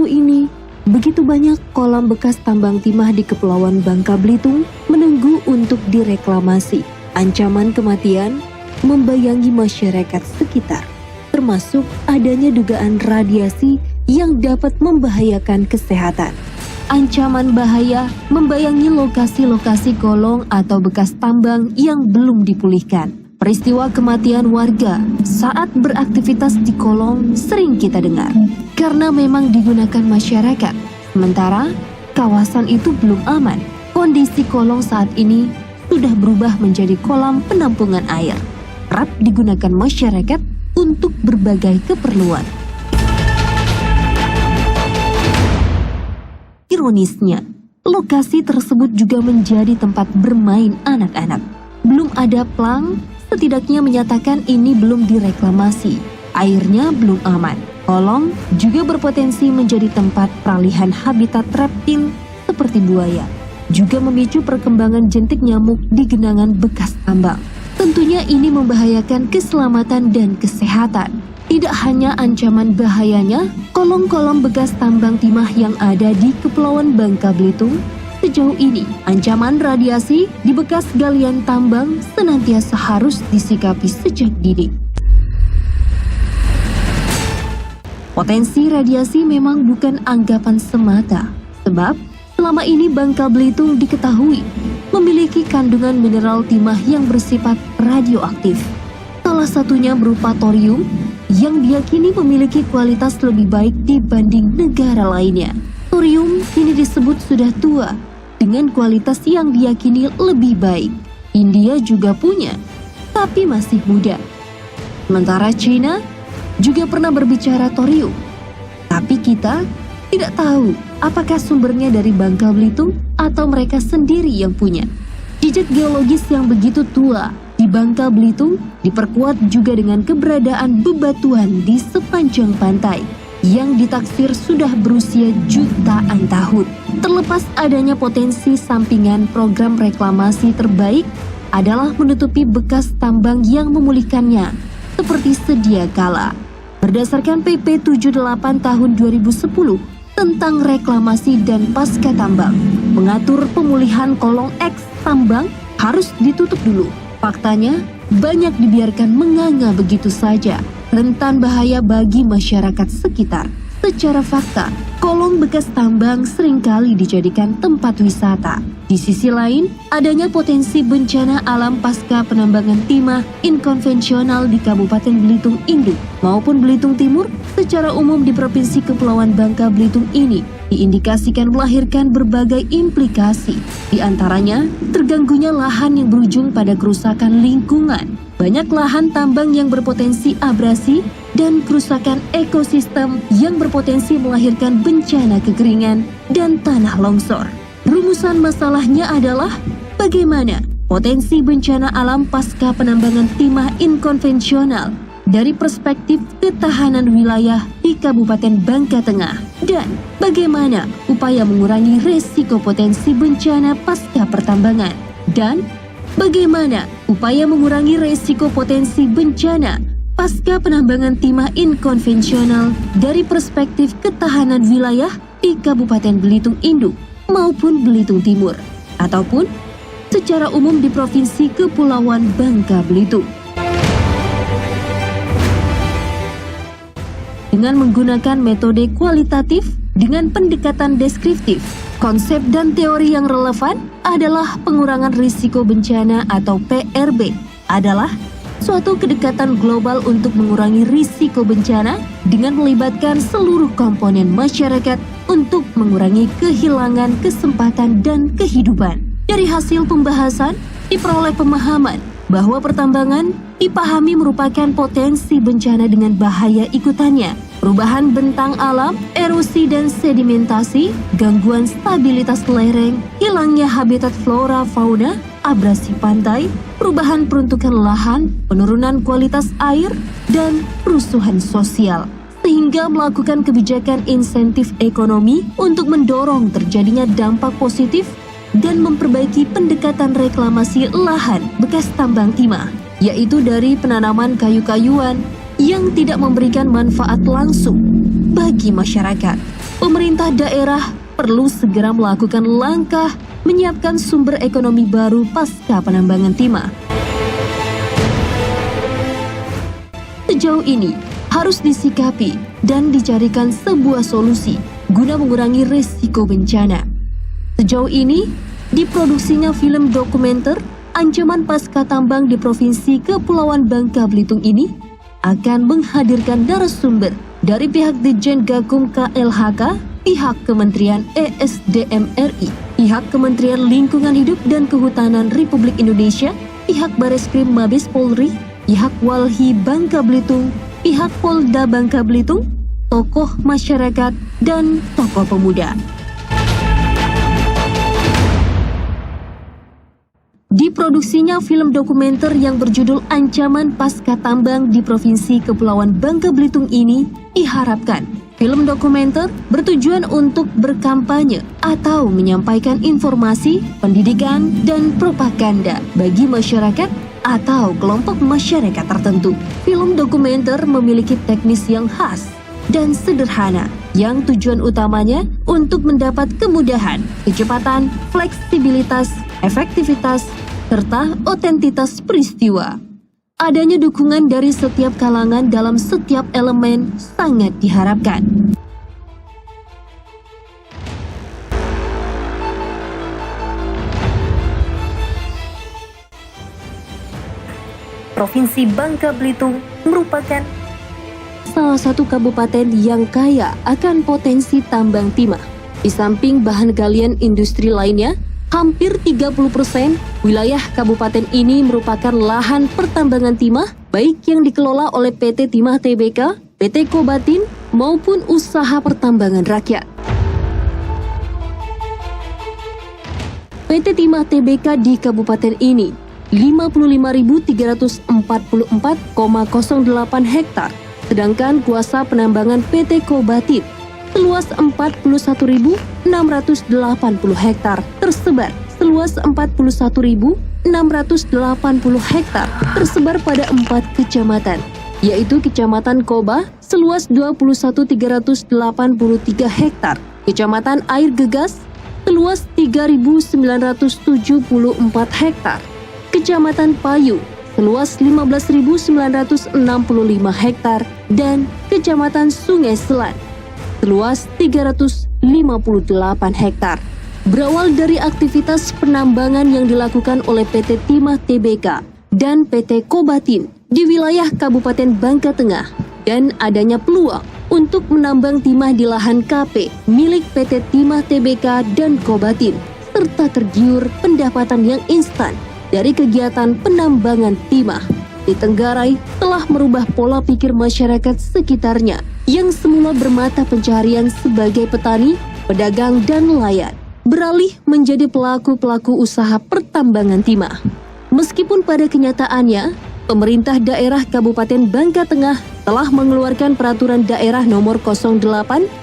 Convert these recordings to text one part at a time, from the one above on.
Baru-baru ini, begitu banyak kolam bekas tambang timah di Kepulauan Bangka Belitung menunggu untuk direklamasi. Ancaman kematian membayangi masyarakat sekitar, termasuk adanya dugaan radiasi yang dapat membahayakan kesehatan. Ancaman bahaya membayangi lokasi-lokasi kolong atau bekas tambang yang belum dipulihkan. Peristiwa kematian warga saat beraktivitas di kolong sering kita dengar, karena memang digunakan masyarakat. Sementara kawasan itu belum aman. Kondisi kolong saat ini sudah berubah menjadi kolam penampungan air. Kerap digunakan masyarakat untuk berbagai keperluan. Ironisnya, lokasi tersebut juga menjadi tempat bermain anak-anak. Belum ada plang, setidaknya menyatakan ini belum direklamasi. Airnya belum aman. Kolong juga berpotensi menjadi tempat peralihan habitat reptil seperti buaya. Juga memicu perkembangan jentik nyamuk di genangan bekas tambang. Tentunya ini membahayakan keselamatan dan kesehatan. Tidak hanya ancaman bahayanya, kolong-kolong bekas tambang timah yang ada di Kepulauan Bangka Belitung, sejauh ini ancaman radiasi di bekas galian tambang senantiasa harus disikapi sejak dini. Potensi radiasi memang bukan anggapan semata, sebab selama ini Bangka Belitung diketahui memiliki kandungan mineral timah yang bersifat radioaktif. Salah satunya berupa thorium yang diyakini memiliki kualitas lebih baik dibanding negara lainnya. Thorium kini disebut sudah tua dengan kualitas yang diyakini lebih baik. India juga punya, tapi masih muda. Sementara China juga pernah berbicara thorium, tapi kita tidak tahu apakah sumbernya dari Bangka Belitung atau mereka sendiri yang punya. Jejak geologis yang begitu tua di Bangka Belitung diperkuat juga dengan keberadaan bebatuan di sepanjang pantai yang ditaksir sudah berusia jutaan tahun. Terlepas adanya potensi sampingan, program reklamasi terbaik adalah menutupi bekas tambang yang memulihkannya seperti sedia kala. Berdasarkan PP 78 tahun 2010 tentang reklamasi dan pasca tambang, mengatur pemulihan kolong eks tambang harus ditutup dulu. Faktanya, banyak dibiarkan menganga begitu saja, rentan bahaya bagi masyarakat sekitar. Secara fakta, kolong bekas tambang seringkali dijadikan tempat wisata. Di sisi lain, adanya potensi bencana alam pasca penambangan timah inkonvensional di Kabupaten Belitung Induk maupun Belitung Timur secara umum di Provinsi Kepulauan Bangka Belitung ini diindikasikan melahirkan berbagai implikasi. Di antaranya, terganggunya lahan yang berujung pada kerusakan lingkungan. Banyak lahan tambang yang berpotensi abrasi dan kerusakan ekosistem yang berpotensi melahirkan bencana kekeringan dan tanah longsor. Rumusan masalahnya adalah bagaimana potensi bencana alam pasca penambangan timah inkonvensional dari perspektif ketahanan wilayah di Kabupaten Bangka Tengah, dan bagaimana upaya mengurangi resiko potensi bencana pasca pertambangan, dan bagaimana upaya mengurangi resiko potensi bencana pasca penambangan timah inkonvensional dari perspektif ketahanan wilayah di Kabupaten Belitung Induk maupun Belitung Timur, ataupun secara umum di Provinsi Kepulauan Bangka Belitung. Dengan menggunakan metode kualitatif dengan pendekatan deskriptif, konsep dan teori yang relevan adalah pengurangan risiko bencana atau PRB adalah suatu kedekatan global untuk mengurangi risiko bencana dengan melibatkan seluruh komponen masyarakat untuk mengurangi kehilangan kesempatan dan kehidupan. Dari hasil pembahasan, diperoleh pemahaman bahwa pertambangan dipahami merupakan potensi bencana dengan bahaya ikutannya, perubahan bentang alam, erosi dan sedimentasi, gangguan stabilitas lereng, hilangnya habitat flora fauna, abrasi pantai, perubahan peruntukan lahan, penurunan kualitas air, dan kerusuhan sosial. Sehingga melakukan kebijakan insentif ekonomi untuk mendorong terjadinya dampak positif dan memperbaiki pendekatan reklamasi lahan bekas tambang timah, yaitu dari penanaman kayu-kayuan yang tidak memberikan manfaat langsung bagi masyarakat. pemerintah daerah perlu segera melakukan langkah menyiapkan sumber ekonomi baru pasca penambangan timah. Sejauh ini harus disikapi dan dicarikan sebuah solusi guna mengurangi risiko bencana. Sejauh ini, diproduksinya film dokumenter Ancaman Pasca Tambang di Provinsi Kepulauan Bangka Belitung ini akan menghadirkan narasumber dari pihak Ditjen Gakum KLHK, pihak Kementerian ESDM RI, pihak Kementerian Lingkungan Hidup dan Kehutanan Republik Indonesia, pihak Bareskrim Mabes Polri, pihak Walhi Bangka Belitung, pihak Polda Bangka Belitung, tokoh masyarakat, dan tokoh pemuda. Diproduksinya film dokumenter yang berjudul Ancaman Pasca Tambang di Provinsi Kepulauan Bangka Belitung ini diharapkan film dokumenter bertujuan untuk berkampanye atau menyampaikan informasi, pendidikan, dan propaganda bagi masyarakat atau kelompok masyarakat tertentu. Film dokumenter memiliki teknis yang khas dan sederhana yang tujuan utamanya untuk mendapat kemudahan, kecepatan, fleksibilitas, efektivitas, serta otentitas peristiwa. Adanya dukungan dari setiap kalangan dalam setiap elemen sangat diharapkan. Provinsi Bangka Belitung merupakan salah satu kabupaten yang kaya akan potensi tambang timah. Di samping bahan galian industri lainnya, hampir 30% wilayah kabupaten ini merupakan lahan pertambangan timah, baik yang dikelola oleh PT Timah Tbk, PT Kobatin, maupun usaha pertambangan rakyat. PT Timah Tbk di kabupaten ini 55.344,08 hektar, sedangkan kuasa penambangan PT Kobatin seluas 41.680 hektar tersebar seluas 41.680 hektar tersebar pada 4 kecamatan, yaitu Kecamatan Koba seluas 21.383 hektar, Kecamatan Air Gegas seluas 3.974 hektar, Kecamatan Payu seluas 15.965 hektar, dan Kecamatan Sungai Selan seluas 358 hektar. Berawal dari aktivitas penambangan yang dilakukan oleh PT Timah Tbk dan PT Kobatin di wilayah Kabupaten Bangka Tengah, dan adanya peluang untuk menambang timah di lahan KP milik PT Timah Tbk dan Kobatin, serta tergiur pendapatan yang instan dari kegiatan penambangan timah di Tenggarai telah merubah pola pikir masyarakat sekitarnya yang semula bermata pencaharian sebagai petani, pedagang, dan nelayan, beralih menjadi pelaku-pelaku usaha pertambangan timah. Meskipun pada kenyataannya, pemerintah daerah Kabupaten Bangka Tengah telah mengeluarkan Peraturan Daerah Nomor 08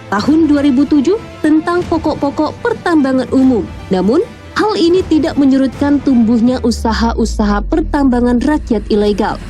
Tahun 2007 tentang pokok-pokok pertambangan umum, namun hal ini tidak menyurutkan tumbuhnya usaha-usaha pertambangan rakyat ilegal.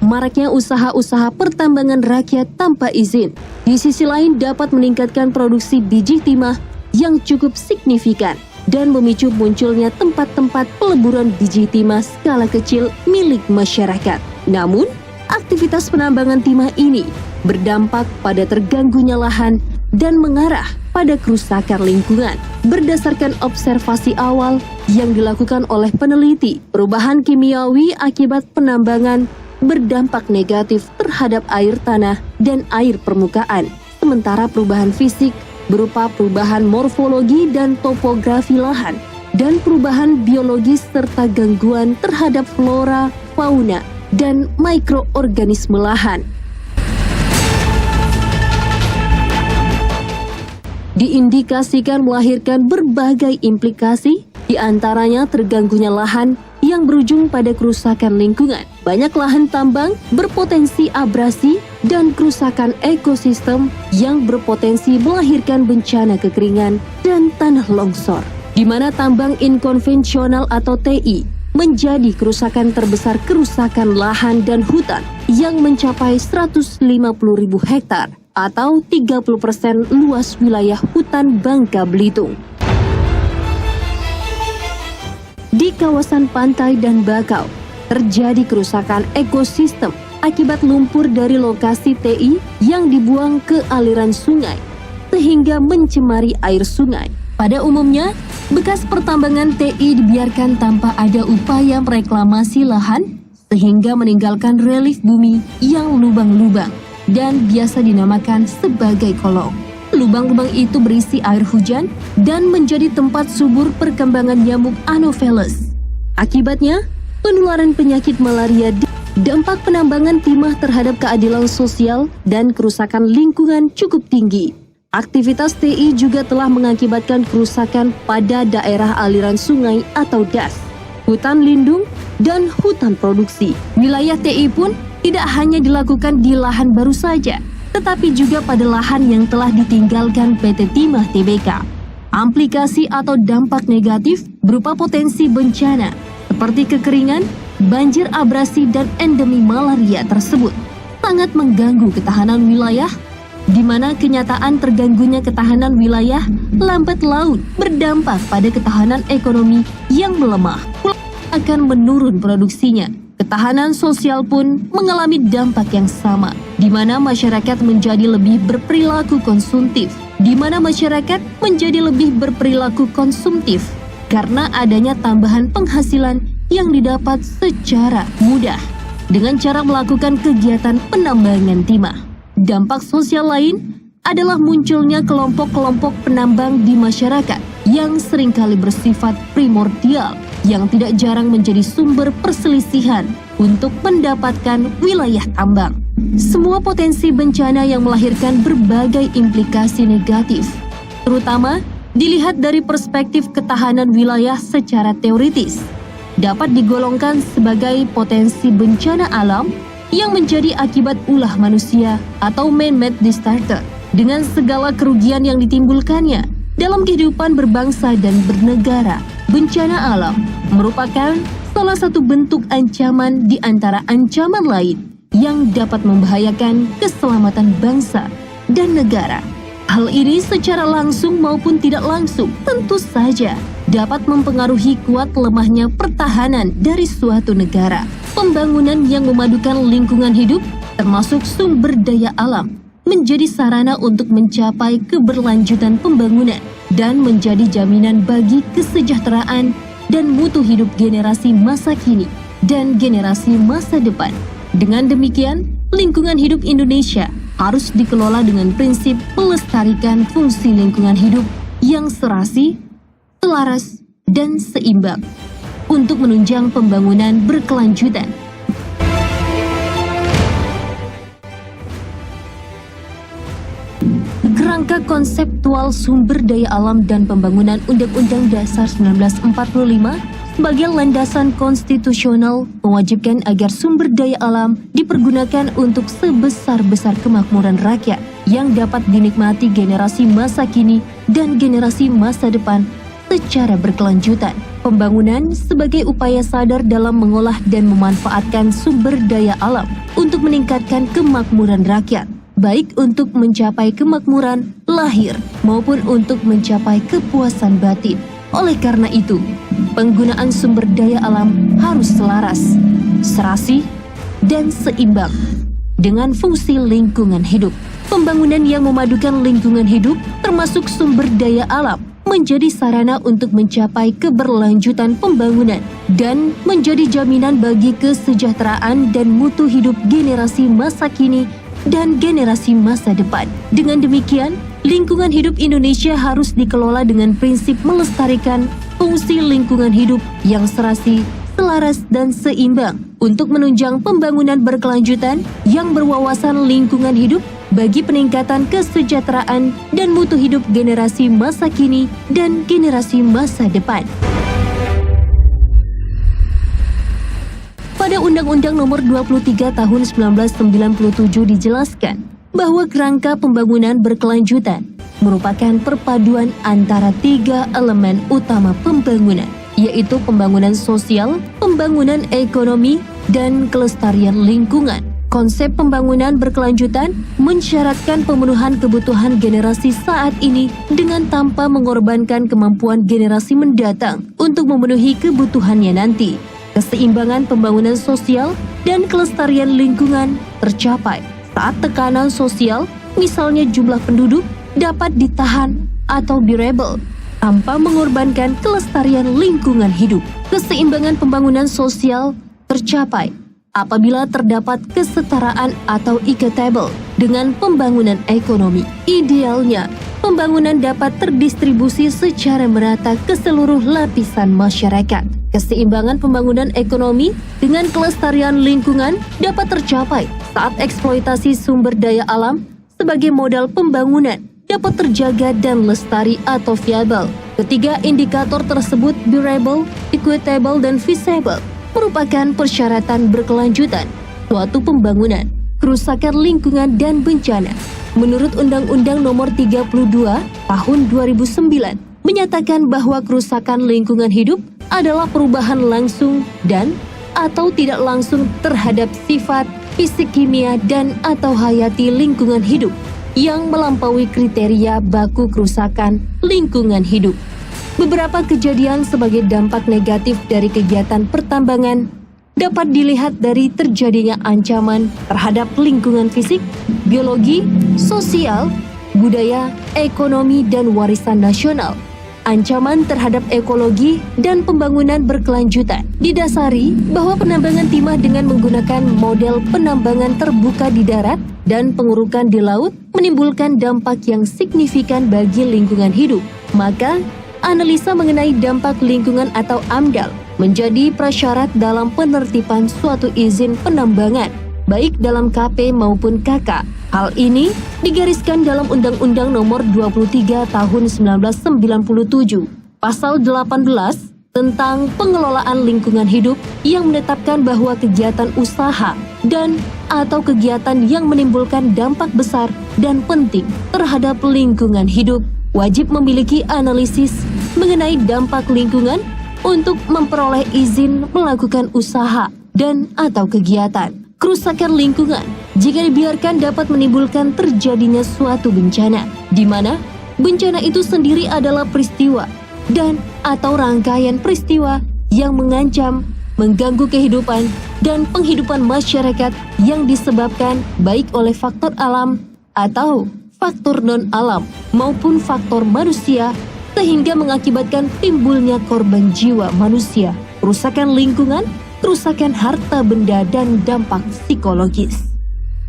Maraknya usaha-usaha pertambangan rakyat tanpa izin, di sisi lain dapat meningkatkan produksi biji timah yang cukup signifikan dan memicu munculnya tempat-tempat peleburan biji timah skala kecil milik masyarakat. Namun, aktivitas penambangan timah ini berdampak pada terganggunya lahan dan mengarah pada kerusakan lingkungan. Berdasarkan observasi awal yang dilakukan oleh peneliti, perubahan kimiawi akibat penambangan berdampak negatif terhadap air tanah dan air permukaan, sementara perubahan fisik berupa perubahan morfologi dan topografi lahan dan perubahan biologis serta gangguan terhadap flora, fauna, dan mikroorganisme lahan. Diindikasikan melahirkan berbagai implikasi, di antaranya terganggunya lahan yang berujung pada kerusakan lingkungan. Banyak lahan tambang berpotensi abrasi dan kerusakan ekosistem yang berpotensi melahirkan bencana kekeringan dan tanah longsor, di mana tambang inkonvensional atau TI menjadi kerusakan terbesar kerusakan lahan dan hutan yang mencapai 150.000 hektar atau 30% luas wilayah hutan Bangka Belitung. Di kawasan pantai dan bakau, terjadi kerusakan ekosistem akibat lumpur dari lokasi TI yang dibuang ke aliran sungai, sehingga mencemari air sungai. Pada umumnya, bekas pertambangan TI dibiarkan tanpa ada upaya reklamasi lahan, sehingga meninggalkan relief bumi yang lubang-lubang dan biasa dinamakan sebagai kolong. Lubang-lubang itu berisi air hujan dan menjadi tempat subur perkembangan nyamuk Anopheles. Akibatnya, penularan penyakit malaria, dampak penambangan timah terhadap keadilan sosial dan kerusakan lingkungan cukup tinggi. Aktivitas TI juga telah mengakibatkan kerusakan pada daerah aliran sungai atau das, hutan lindung, dan hutan produksi. Wilayah TI pun tidak hanya dilakukan di lahan baru saja, tetapi juga pada lahan yang telah ditinggalkan PT Timah Tbk. Aplikasi atau dampak negatif berupa potensi bencana seperti kekeringan, banjir abrasi, dan endemi malaria tersebut sangat mengganggu ketahanan wilayah, di mana kenyataan terganggunya ketahanan wilayah lambat laun berdampak pada ketahanan ekonomi yang melemah, akan menurun produksinya. Ketahanan sosial pun mengalami dampak yang sama, di mana masyarakat menjadi lebih berperilaku konsumtif, karena adanya tambahan penghasilan yang didapat secara mudah dengan cara melakukan kegiatan penambangan timah. Dampak sosial lain adalah munculnya kelompok-kelompok penambang di masyarakat yang seringkali bersifat primordial, yang tidak jarang menjadi sumber perselisihan untuk mendapatkan wilayah tambang. Semua potensi bencana yang melahirkan berbagai implikasi negatif, terutama dilihat dari perspektif ketahanan wilayah secara teoritis, dapat digolongkan sebagai potensi bencana alam yang menjadi akibat ulah manusia atau man-made disaster, dengan segala kerugian yang ditimbulkannya dalam kehidupan berbangsa dan bernegara. Bencana alam merupakan salah satu bentuk ancaman di antara ancaman lain yang dapat membahayakan keselamatan bangsa dan negara. Hal ini secara langsung maupun tidak langsung tentu saja dapat mempengaruhi kuat lemahnya pertahanan dari suatu negara. Pembangunan yang memadukan lingkungan hidup termasuk sumber daya alam menjadi sarana untuk mencapai keberlanjutan pembangunan dan menjadi jaminan bagi kesejahteraan dan mutu hidup generasi masa kini dan generasi masa depan. Dengan demikian, lingkungan hidup Indonesia harus dikelola dengan prinsip melestarikan fungsi lingkungan hidup yang serasi, selaras, dan seimbang untuk menunjang pembangunan berkelanjutan. Kerangka konseptual sumber daya alam dan pembangunan Undang-Undang Dasar 1945 sebagai landasan konstitusional mewajibkan agar sumber daya alam dipergunakan untuk sebesar-besar kemakmuran rakyat yang dapat dinikmati generasi masa kini dan generasi masa depan secara berkelanjutan. Pembangunan sebagai upaya sadar dalam mengolah dan memanfaatkan sumber daya alam untuk meningkatkan kemakmuran rakyat, baik untuk mencapai kemakmuran lahir maupun untuk mencapai kepuasan batin. Oleh karena itu, penggunaan sumber daya alam harus selaras, serasi, dan seimbang dengan fungsi lingkungan hidup. Pembangunan yang memadukan lingkungan hidup termasuk sumber daya alam menjadi sarana untuk mencapai keberlanjutan pembangunan dan menjadi jaminan bagi kesejahteraan dan mutu hidup generasi masa kini dan generasi masa depan. Dengan demikian, lingkungan hidup Indonesia harus dikelola dengan prinsip melestarikan fungsi lingkungan hidup yang serasi, selaras, dan seimbang untuk menunjang pembangunan berkelanjutan yang berwawasan lingkungan hidup bagi peningkatan kesejahteraan dan mutu hidup generasi masa kini dan generasi masa depan. Pada Undang-Undang Nomor 23 Tahun 1997 dijelaskan bahwa kerangka pembangunan berkelanjutan merupakan perpaduan antara tiga elemen utama pembangunan, yaitu pembangunan sosial, pembangunan ekonomi, dan kelestarian lingkungan. Konsep pembangunan berkelanjutan mensyaratkan pemenuhan kebutuhan generasi saat ini dengan tanpa mengorbankan kemampuan generasi mendatang untuk memenuhi kebutuhannya nanti. Keseimbangan pembangunan sosial dan kelestarian lingkungan tercapai saat tekanan sosial, misalnya jumlah penduduk, dapat ditahan atau direbel tanpa mengorbankan kelestarian lingkungan hidup. Keseimbangan pembangunan sosial tercapai apabila terdapat kesetaraan atau equitable dengan pembangunan ekonomi. Idealnya, pembangunan dapat terdistribusi secara merata ke seluruh lapisan masyarakat. Keseimbangan pembangunan ekonomi dengan kelestarian lingkungan dapat tercapai saat eksploitasi sumber daya alam sebagai modal pembangunan dapat terjaga dan lestari atau viable. Ketiga indikator tersebut, durable, equitable, dan feasible, merupakan persyaratan berkelanjutan suatu pembangunan. Kerusakan lingkungan dan bencana. Menurut Undang-Undang Nomor 32 Tahun 2009 menyatakan bahwa kerusakan lingkungan hidup adalah perubahan langsung dan atau tidak langsung terhadap sifat, fisik, kimia, dan atau hayati lingkungan hidup yang melampaui kriteria baku kerusakan lingkungan hidup. Beberapa kejadian sebagai dampak negatif dari kegiatan pertambangan dapat dilihat dari terjadinya ancaman terhadap lingkungan fisik, biologi, sosial, budaya, ekonomi, dan warisan nasional. Ancaman terhadap ekologi dan pembangunan berkelanjutan didasari bahwa penambangan timah dengan menggunakan model penambangan terbuka di darat dan pengurukan di laut menimbulkan dampak yang signifikan bagi lingkungan hidup. Maka, analisa mengenai dampak lingkungan atau AMDAL menjadi prasyarat dalam penertiban suatu izin penambangan, baik dalam KP maupun KK. Hal ini digariskan dalam Undang-Undang Nomor 23 Tahun 1997, Pasal 18 tentang pengelolaan lingkungan hidup yang menetapkan bahwa kegiatan usaha dan atau kegiatan yang menimbulkan dampak besar dan penting terhadap lingkungan hidup wajib memiliki analisis mengenai dampak lingkungan untuk memperoleh izin melakukan usaha dan atau kegiatan. Kerusakan lingkungan jika dibiarkan dapat menimbulkan terjadinya suatu bencana, di mana bencana itu sendiri adalah peristiwa dan atau rangkaian peristiwa yang mengancam, mengganggu kehidupan dan penghidupan masyarakat yang disebabkan baik oleh faktor alam atau faktor non-alam maupun faktor manusia sehingga mengakibatkan timbulnya korban jiwa manusia, kerusakan lingkungan, kerusakan harta benda, dan dampak psikologis.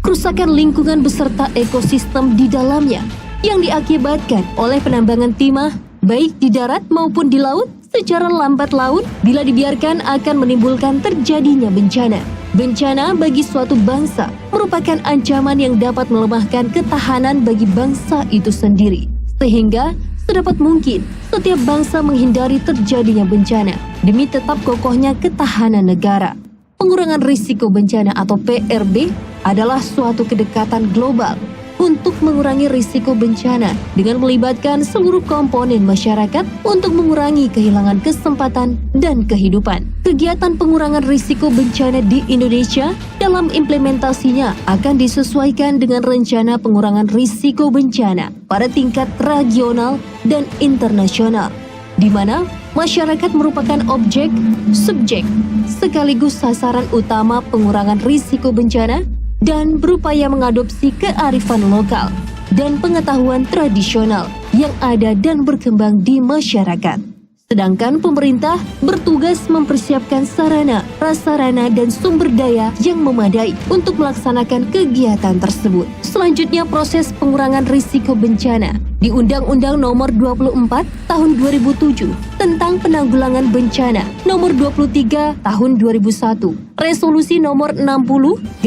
Kerusakan lingkungan beserta ekosistem di dalamnya yang diakibatkan oleh penambangan timah baik di darat maupun di laut secara lambat laun bila dibiarkan akan menimbulkan terjadinya bencana. Bencana bagi suatu bangsa merupakan ancaman yang dapat melemahkan ketahanan bagi bangsa itu sendiri. Sehingga sedapat mungkin setiap bangsa menghindari terjadinya bencana demi tetap kokohnya ketahanan negara. Pengurangan risiko bencana atau PRB adalah suatu kedekatan global untuk mengurangi risiko bencana dengan melibatkan seluruh komponen masyarakat untuk mengurangi kehilangan kesempatan dan kehidupan. Kegiatan pengurangan risiko bencana di Indonesia dalam implementasinya akan disesuaikan dengan rencana pengurangan risiko bencana pada tingkat regional dan internasional, di mana masyarakat merupakan objek, subjek, sekaligus sasaran utama pengurangan risiko bencana dan berupaya mengadopsi kearifan lokal dan pengetahuan tradisional yang ada dan berkembang di masyarakat. Sedangkan pemerintah bertugas mempersiapkan sarana, prasarana, dan sumber daya yang memadai untuk melaksanakan kegiatan tersebut. Selanjutnya, proses pengurangan risiko bencana di Undang-Undang Nomor 24 Tahun 2007 tentang penanggulangan bencana Nomor 23 Tahun 2001, Resolusi Nomor 60/195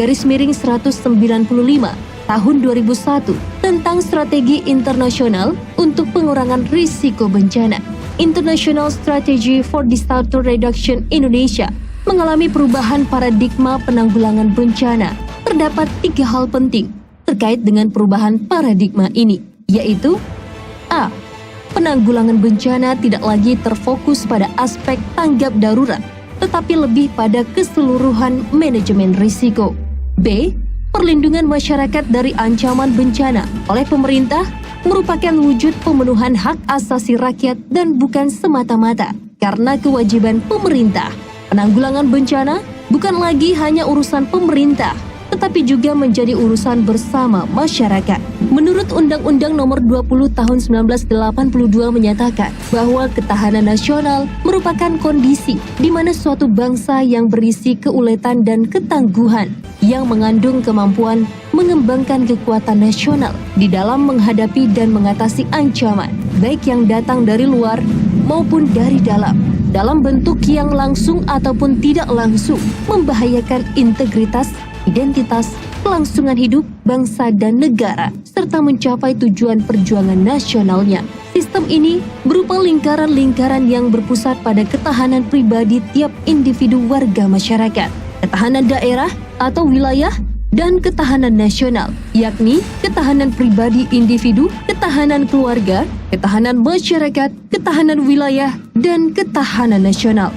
Tahun 2001 tentang strategi internasional untuk pengurangan risiko bencana. International Strategy for Disaster Reduction Indonesia mengalami perubahan paradigma penanggulangan bencana. Terdapat 3 hal penting terkait dengan perubahan paradigma ini, yaitu A. penanggulangan bencana tidak lagi terfokus pada aspek tanggap darurat, tetapi lebih pada keseluruhan manajemen risiko. B. Perlindungan masyarakat dari ancaman bencana oleh pemerintah merupakan wujud pemenuhan hak asasi rakyat dan bukan semata-mata karena kewajiban pemerintah. Penanggulangan bencana bukan lagi hanya urusan pemerintah, tetapi juga menjadi urusan bersama masyarakat. Menurut Undang-Undang Nomor 20 Tahun 1982 menyatakan bahwa ketahanan nasional merupakan kondisi di mana suatu bangsa yang berisi keuletan dan ketangguhan yang mengandung kemampuan mengembangkan kekuatan nasional di dalam menghadapi dan mengatasi ancaman, baik yang datang dari luar maupun dari dalam bentuk yang langsung ataupun tidak langsung, membahayakan integritas, identitas, kelangsungan hidup bangsa dan negara, serta mencapai tujuan perjuangan nasionalnya. Sistem ini berupa lingkaran-lingkaran yang berpusat pada ketahanan pribadi tiap individu warga masyarakat, ketahanan daerah atau wilayah, dan ketahanan nasional, yakni ketahanan pribadi individu, ketahanan keluarga, ketahanan masyarakat, ketahanan wilayah, dan ketahanan nasional.